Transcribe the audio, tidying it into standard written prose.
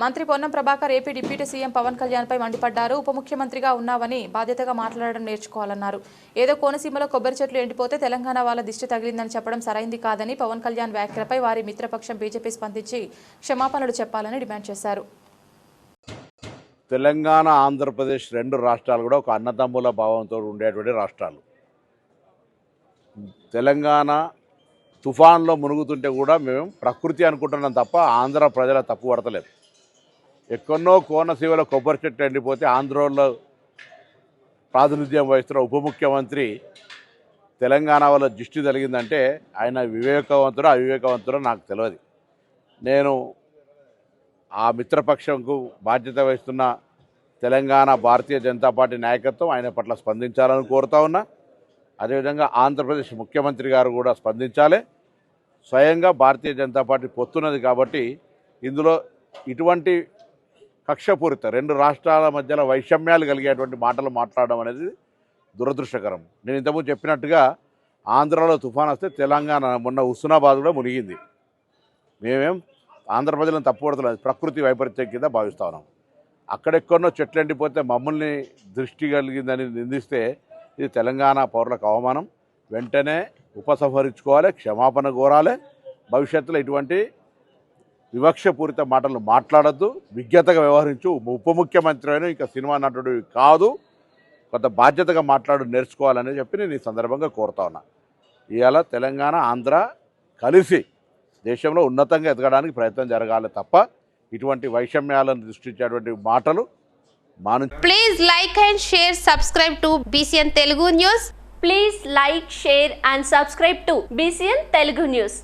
మంత్రి Ponnam Prabhakar AP deputy CM Pawan కళ్యాణ్పై మండిపడ్డారు. ఉప ముఖ్యమంత్రిగా ఉన్నావని బాధ్యతగా మాట్లాడడం నేర్చుకోవాలన్నారు. ఏదో కోనసీమలో కొబ్బరి చెట్లు ఎండిపోతే తెలంగాణ వాళ్ళ దిష్టి తగిలిందని చెప్పడం సరైంది కాదని పవన్ కళ్యాణ్ వ్యాఖ్యలపై వారి మిత్రపక్షం బీజేపీ స్పందించి క్షమాపణలు చెప్పాలని డిమాండ్ చేశారు. తెలంగాణ, ఆంధ్రప్రదేశ్ రెండు రాష్ట్రాలు కూడా ఒక అన్నదమ్ముల భావంతో ఉండేటువంటి రాష్ట్రాలు. తెలంగాణ తుఫాన్లో మునుగుతుంటే కూడా మేము ప్రకృతి అనుకుంటున్నాం తప్ప ఆంధ్ర ప్రజల తప్పు పడతలేదు. ఎక్కడో కోనసీమలో కొబ్బరి చెట్టు ఎండిపోతే ఆంధ్రలో ప్రాతినిధ్యం వహిస్తున్న ఉప ముఖ్యమంత్రి తెలంగాణ వల్ల దృష్టి జరిగిందంటే ఆయన వివేకవంతుడో అవివేకవంతుడో నాకు తెలియదు. నేను ఆ మిత్రపక్షంకు బాధ్యత వహిస్తున్న తెలంగాణ భారతీయ జనతా పార్టీ నాయకత్వం ఆయన పట్ల స్పందించాలని కోరుతా ఉన్నా. అదేవిధంగా ఆంధ్రప్రదేశ్ ముఖ్యమంత్రి గారు కూడా స్పందించాలి. స్వయంగా భారతీయ జనతా పార్టీ పొత్తున్నది కాబట్టి ఇందులో ఇటువంటి కక్షపూరిత రెండు రాష్ట్రాల మధ్యలో వైషమ్యాలు కలిగేటువంటి మాటలు మాట్లాడడం అనేది దురదృష్టకరం. నేను ఇంతకుముందు చెప్పినట్టుగా ఆంధ్రాలో తుఫాన్ వస్తే తెలంగాణ మొన్న హుస్నాబాద్ కూడా మునిగింది. మేమేం ఆంధ్ర ప్రజలను తప్పుపడుతున్నాం, ప్రకృతి వైపరీత్యం కింద భావిస్తా ఉన్నాం. అక్కడెక్కడో చెట్లు ఎండిపోతే మమ్మల్ని దృష్టి కలిగిందని నిందిస్తే ఇది తెలంగాణ పౌరులకు అవమానం. వెంటనే ఉపసంహరించుకోవాలి, క్షమాపణ కోరాలి. భవిష్యత్తులో ఇటువంటి వివక్షపూరిత మాటలు మాట్లాడద్దు, విజ్ఞతగా వ్యవహరించు. ఉప ముఖ్యమంత్రి అయినా ఇంకా సినిమా నటుడు కాదు, కొంత బాధ్యతగా మాట్లాడు నేర్చుకోవాలని చెప్పి నేను ఈ సందర్భంగా కోరుతా ఉన్నా. ఇవాళ తెలంగాణ, ఆంధ్ర కలిసి దేశంలో ఉన్నతంగా ఎదగడానికి ప్రయత్నం జరగాలి తప్ప ఇటువంటి వైషమ్యాలను సృష్టించేటువంటి మాటలు మాను. Please like and share, subscribe to BCN Telugu News. Please like, share and subscribe to BCN Telugu News.